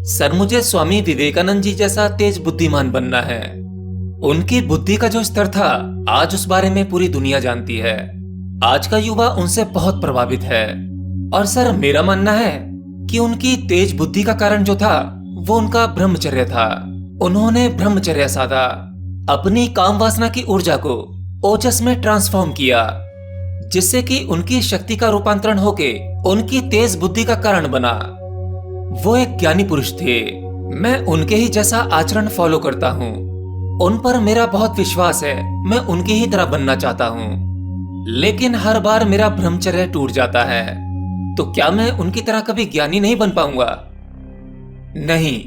Sir, मुझे स्वामी विवेकानंद जी जैसा तेज बुद्धिमान बनना है। उनकी बुद्धि का जो स्तर था, आज उस बारे में पूरी दुनिया जानती है। आज का युवा उनसे बहुत प्रभावित है। और सर, मेरा मानना है कि उनकी तेज बुद्धि का कारण जो था वो उनका ब्रह्मचर्य था। उन्होंने ब्रह्मचर्य साधा, अपनी काम वासना की ऊर्जा को ओजस में ट्रांसफॉर्म किया, जिससे कि उनकी शक्ति का रूपांतरण होके उनकी तेज बुद्धि का कारण बना। वो एक ज्ञानी पुरुष थे। मैं उनके ही जैसा आचरण फॉलो करता हूँ। उन पर मेरा बहुत विश्वास है। मैं उनकी ही तरह बनना चाहता हूँ, लेकिन हर बार मेरा ब्रह्मचर्य टूट जाता है। तो क्या मैं उनकी तरह कभी ज्ञानी नहीं बन पाऊंगा? नहीं,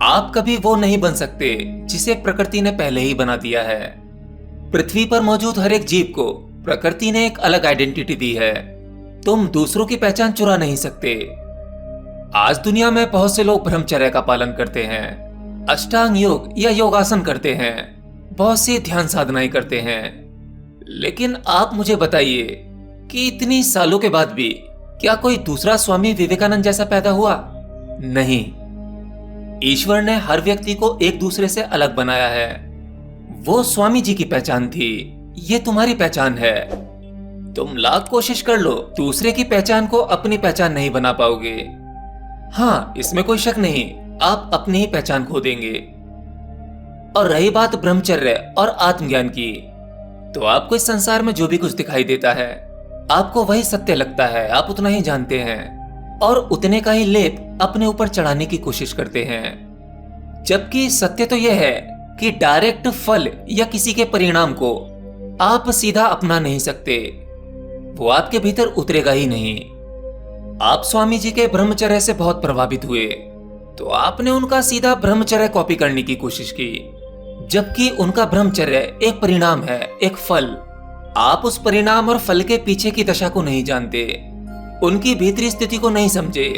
आप कभी वो नहीं बन सकते जिसे प्रकृति ने पहले ही बना दिया है। पृथ्वी पर मौजूद हर एक जीव को प्रकृति ने एक अलग आइडेंटिटी दी है। तुम दूसरों की पहचान चुरा नहीं सकते। आज दुनिया में बहुत से लोग ब्रह्मचर्य का पालन करते हैं, अष्टांग योग या योगासन करते हैं, बहुत सी ध्यान साधनाएं करते हैं। लेकिन आप मुझे बताइए कि इतनी सालों के बाद भी क्या कोई दूसरा स्वामी विवेकानंद जैसा पैदा हुआ? नहीं। ईश्वर ने हर व्यक्ति को एक दूसरे से अलग बनाया है। वो स्वामी जी की पहचान थी, ये तुम्हारी पहचान है। तुम लाख कोशिश कर लो, दूसरे की पहचान को अपनी पहचान नहीं बना पाओगे। हाँ, इसमें कोई शक नहीं, आप अपनी ही पहचान खो देंगे। और रही बात ब्रह्मचर्य और आत्मज्ञान की, तो आपको इस संसार में जो भी कुछ दिखाई देता है, आपको वही सत्य लगता है। आप उतना ही जानते हैं और उतने का ही लेप अपने ऊपर चढ़ाने की कोशिश करते हैं। जबकि सत्य तो यह है कि डायरेक्ट फल या किसी के परिणाम को आप सीधा अपना नहीं सकते। वो आपके भीतर उतरेगा ही नहीं। आप स्वामी जी के ब्रह्मचर्य से बहुत प्रभावित हुए, तो आपने उनका सीधा ब्रह्मचर्य कॉपी करने की कोशिश की, जबकि उनका ब्रह्मचर्य एक परिणाम है, एक फल। आप उस परिणाम और फल के पीछे की दशा को नहीं जानते, उनकी भीतरी स्थिति को नहीं समझे।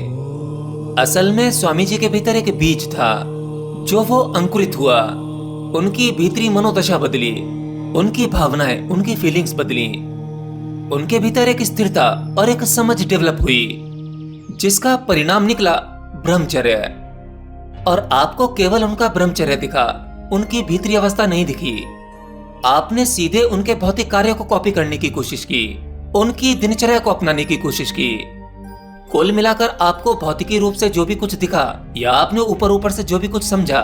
असल में स्वामी जी के भीतर एक बीज था, जो वो अंकुरित हुआ। उनकी भीतरी मनोदशा बदली, उनकी भावनाएं, उनकी फीलिंग्स बदली। उनके भीतर एक स्थिरता और एक समझ डेवलप हुई, जिसका परिणाम निकला ब्रह्मचर्य। और आपको केवल उनका ब्रह्मचर्य दिखा, उनकी भीतरी अवस्था नहीं दिखी। आपने सीधे उनके भौतिक कार्यों को कॉपी करने की कोशिश की, उनकी दिनचर्या को अपनाने की कोशिश की। कुल मिलाकर आपको भौतिकी रूप से जो भी कुछ दिखा या आपने ऊपर ऊपर से जो भी कुछ समझा,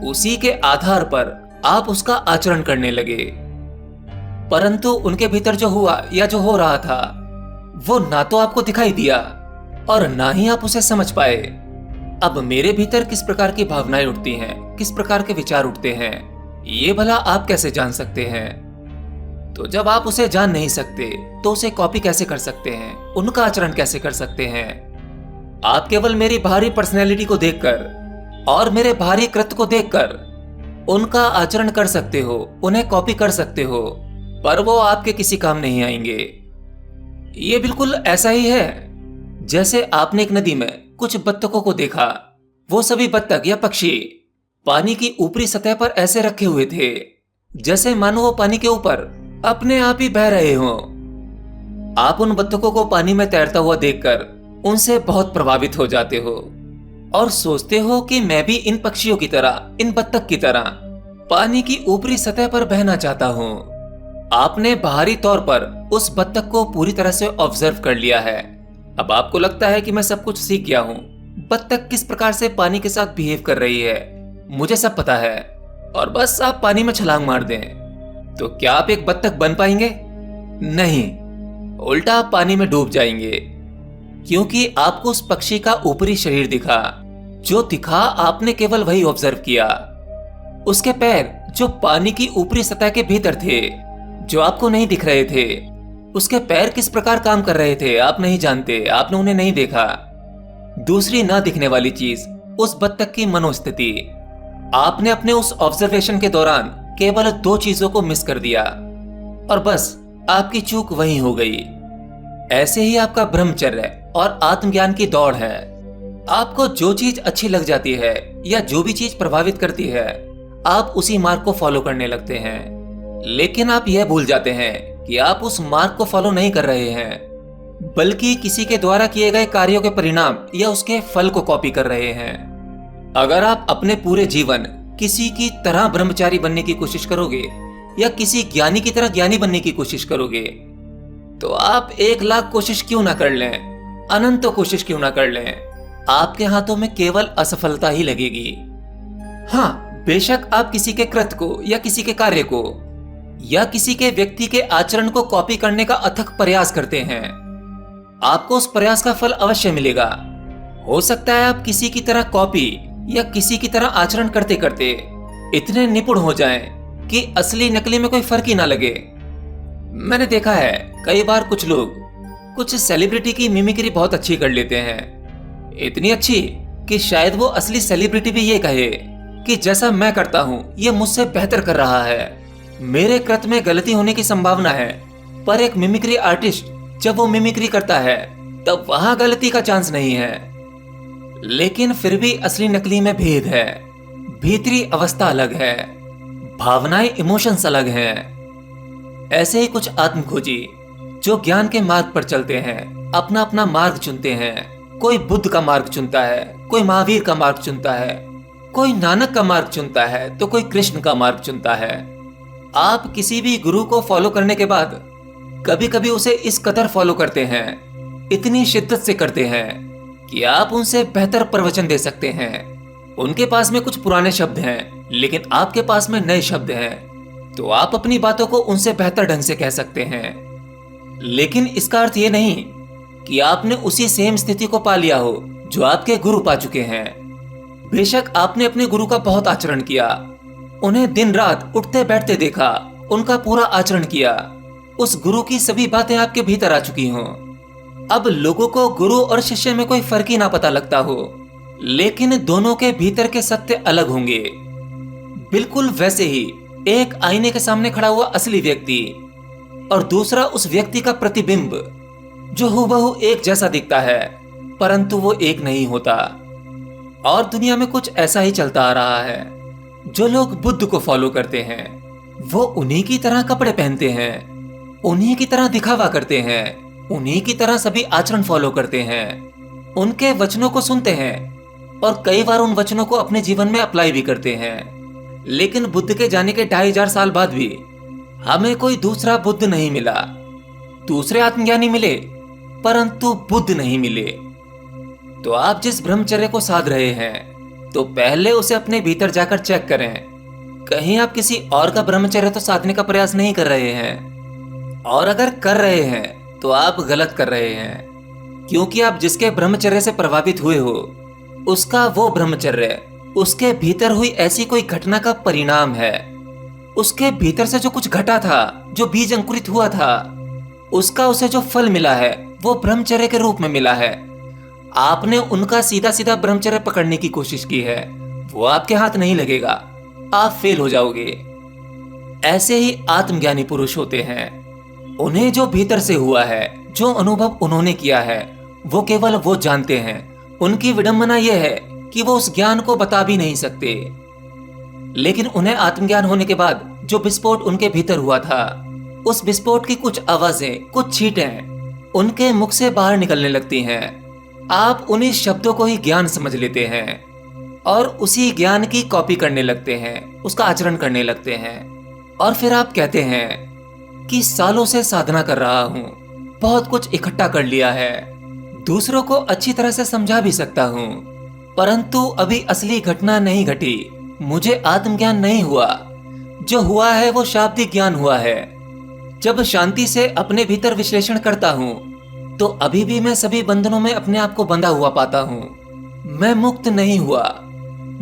उसी के आधार पर आप उसका आचरण करने लगे। परंतु उनके भीतर जो हुआ या जो हो रहा था, वो ना तो आपको दिखाई दिया और ना ही आप उसे समझ पाए। अब मेरे भीतर किस प्रकार की भावनाएं उठती हैं, किस प्रकार के विचार उठते हैं, ये भला आप कैसे जान सकते हैं? तो जब आप उसे जान नहीं सकते, तो उसे कॉपी कैसे कर सकते हैं, उनका आचरण कैसे कर सकते हैं? आप केवल मेरी बाहरी पर्सनैलिटी को देखकर और मेरे बाहरी कृत्य को देखकर उनका आचरण कर सकते हो, उन्हें कॉपी कर सकते हो, पर वो आपके किसी काम नहीं आएंगे। ये बिल्कुल ऐसा ही है जैसे आपने एक नदी में कुछ बत्तखों को देखा। वो सभी बत्तख या पक्षी पानी की ऊपरी सतह पर ऐसे रखे हुए थे, जैसे मानो वो पानी के ऊपर अपने आप ही बह रहे हों। आप उन बत्तखों को पानी में तैरता हुआ देखकर उनसे बहुत प्रभावित हो जाते हो और सोचते हो कि मैं भी इन पक्षियों की तरह, इन बत्तख की तरह पानी की ऊपरी सतह पर बहना चाहता हूं। आपने बाहरी तौर पर उस बत्तख को पूरी तरह से ऑब्जर्व कर लिया है। अब आपको लगता है कि मैं सब कुछ सीख गया हूं। बत्तख किस प्रकार से पानी के साथ बिहेव कर रही है, मुझे सब पता है, और बस आप पानी में छलांग मार दें। तो क्या आप एक बत्तख बन पाएंगे? नहीं, उल्टा आप पानी में डूब जाएंगे, क्योंकि आपको उस पक्षी का ऊपरी शरीर दिखा। जो दिखा आपने केवल वही ऑब्जर्व किया। उसके पैर जो पानी की ऊपरी सतह के भीतर थे, जो आपको नहीं दिख रहे थे, उसके पैर किस प्रकार काम कर रहे थे आप नहीं जानते, आपने उन्हें नहीं देखा। दूसरी ना दिखने वाली चीज, उस बत्तख की मनोस्थिति। आपने अपने उस ऑब्जर्वेशन के दौरान केवल दो चीजों को मिस कर दिया और बस आपकी चूक वहीं हो गई। ऐसे ही आपका ब्रह्मचर्य और आत्मज्ञान की दौड़ है। आपको जो चीज अच्छी लग जाती है या जो भी चीज प्रभावित करती है, आप उसी मार्ग को फॉलो करने लगते हैं। लेकिन आप यह भूल जाते हैं कि आप उस मार्ग को फॉलो नहीं कर रहे हैं, बल्कि किसी के द्वारा किए गए कार्यों के परिणाम या उसके फल को कॉपी कर रहे हैं। अगर आप अपने पूरे जीवन किसी की तरह ब्रह्मचारी बनने की कोशिश करोगे या किसी ज्ञानी की तरह ज्ञानी बनने की कोशिश करोगे, तो आप 1,00,000 कोशिश क्यों ना कर लें, अनंत कोशिश क्यों ना कर लें, आपके हाथों में केवल असफलता ही लगेगी। हाँ, बेशक आप किसी के कृत्य को या किसी के कार्य को या किसी के व्यक्ति के आचरण को कॉपी करने का अथक प्रयास करते हैं, आपको उस प्रयास का फल अवश्य मिलेगा। हो सकता है आप किसी की तरह कॉपी या किसी की तरह आचरण करते करते इतने निपुण हो जाएं कि असली नकली में कोई फर्क ही ना लगे। मैंने देखा है कई बार कुछ लोग कुछ सेलिब्रिटी की मिमिक्री बहुत अच्छी कर लेते हैं, इतनी अच्छी कि शायद वो असली सेलिब्रिटी भी ये कहे कि जैसा मैं करता हूं ये मुझसे बेहतर कर रहा है, मेरे कृत्य में गलती होने की संभावना है। पर एक मिमिक्री आर्टिस्ट जब वो मिमिक्री करता है तब वहां गलती का चांस नहीं है। लेकिन फिर भी असली नकली में भेद है, भीतरी अवस्था अलग है, भावनाएं इमोशंस अलग हैं। ऐसे ही कुछ आत्मखोजी जो ज्ञान के मार्ग पर चलते हैं, अपना अपना मार्ग चुनते हैं। कोई बुद्ध का मार्ग चुनता है, कोई महावीर का मार्ग चुनता है, कोई नानक का मार्ग चुनता है, तो कोई कृष्ण का मार्ग चुनता है। आप किसी भी गुरु को फॉलो करने के बाद कभी कभी उसे इस कदर फॉलो करते हैं, इतनी शिद्दत से करते हैं कि आप उनसे बेहतर प्रवचन दे सकते हैं। उनके पास में कुछ पुराने शब्द हैं लेकिन आपके पास में नए शब्द हैं, तो आप अपनी बातों को उनसे बेहतर ढंग से कह सकते हैं। लेकिन इसका अर्थ ये नहीं कि आपने उसी सेम स्थिति को पा लिया हो जो आपके गुरु पा चुके हैं। बेशक आपने अपने गुरु का बहुत आचरण किया, उन्हें दिन रात उठते बैठते देखा, उनका पूरा आचरण किया, उस गुरु की सभी बातें आपके भीतर आ चुकी हों। अब लोगों को गुरु और शिष्य में कोई फर्क ही ना पता लगता हो, लेकिन दोनों के भीतर के सत्य अलग होंगे। बिल्कुल वैसे ही एक आईने के सामने खड़ा हुआ असली व्यक्ति और दूसरा उस व्यक्ति का प्रतिबिंब जो हूबहू एक जैसा दिखता है परंतु वो एक नहीं होता। और दुनिया में कुछ ऐसा ही चलता आ रहा है। जो लोग बुद्ध को फॉलो करते हैं वो उन्हीं की तरह कपड़े पहनते हैं, उन्हीं की तरह दिखावा करते हैं, उन्हीं की तरह सभी आचरण फॉलो करते हैं, उनके वचनों को सुनते हैं और कई बार उन वचनों को अपने जीवन में अप्लाई भी करते हैं। लेकिन बुद्ध के जाने के 2500 साल बाद भी हमें कोई दूसरा बुद्ध नहीं मिला। दूसरे आत्मज्ञानी मिले परंतु बुद्ध नहीं मिले। तो आप जिस ब्रह्मचर्य को साध रहे हैं तो पहले उसे अपने भीतर जाकर चेक करें, कहीं आप किसी और का ब्रह्मचर्य तो साधने का प्रयास नहीं कर रहे हैं। और अगर कर रहे हैं तो आप गलत कर रहे हैं, क्योंकि आप जिसके ब्रह्मचर्य से प्रभावित हुए हो उसका वो ब्रह्मचर्य उसके भीतर हुई ऐसी कोई घटना का परिणाम है। उसके भीतर से जो कुछ घटा था, जो बीज अंकुरित हुआ था, उसका उसे जो फल मिला है वो ब्रह्मचर्य के रूप में मिला है। आपने उनका सीधा सीधा ब्रह्मचर्य पकड़ने की कोशिश की है, वो आपके हाथ नहीं लगेगा, आप फेल हो जाओगे। ऐसे ही आत्मज्ञानी पुरुष होते हैं, उन्हें जो भीतर से हुआ है, जो अनुभव उन्होंने किया है, वो केवल वो जानते हैं। उनकी विडंबना यह है कि वो उस ज्ञान को बता भी नहीं सकते। लेकिन उन्हें आत्मज्ञान होने के बाद जो विस्फोट उनके भीतर हुआ था, उस विस्फोट की कुछ आवाजें, कुछ छींटें उनके मुख से बाहर निकलने लगती हैं। आप उन्हीं शब्दों को ही ज्ञान समझ लेते हैं और उसी ज्ञान की कॉपी करने लगते हैं, उसका आचरण करने लगते हैं। और फिर आप कहते हैं कि सालों से साधना कर रहा हूं, बहुत कुछ इकट्ठा कर लिया है, दूसरों को अच्छी तरह से समझा भी सकता हूं, परंतु अभी असली घटना नहीं घटी, मुझे आत्मज्ञान नहीं हुआ। जो हुआ है वो शाब्दिक ज्ञान हुआ है। जब शांति से अपने भीतर विश्लेषण करता हूं तो अभी भी मैं सभी बंधनों में अपने आप को बंधा हुआ पाता हूं। मैं मुक्त नहीं हुआ।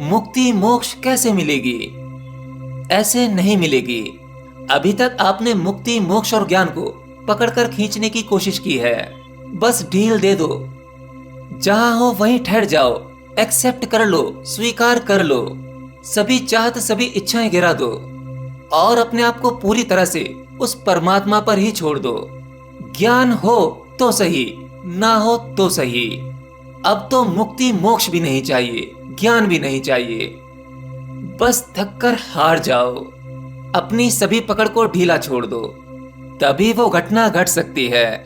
मुक्ति मोक्ष कैसे मिलेगी? ऐसे नहीं मिलेगी। अभी तक आपने मुक्ति मोक्ष और ज्ञान को पकड़कर खींचने की कोशिश की है। बस ढील दे दो, जहां हो वहीं ठहर जाओ, एक्सेप्ट कर लो, स्वीकार कर लो, सभी चाहत सभी इच्छाएं गिरा दो और अपने आप को पूरी तरह से उस परमात्मा पर ही छोड़ दो। ज्ञान हो तो सही, ना हो तो सही। अब तो मुक्ति मोक्ष भी नहीं चाहिए, ज्ञान भी नहीं चाहिए। बस थककर हार जाओ, अपनी सभी पकड़ को ढीला छोड़ दो, तभी वो घटना घट सकती है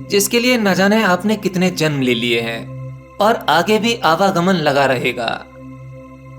जिसके लिए न जाने आपने कितने जन्म ले लिए हैं और आगे भी आवागमन लगा रहेगा।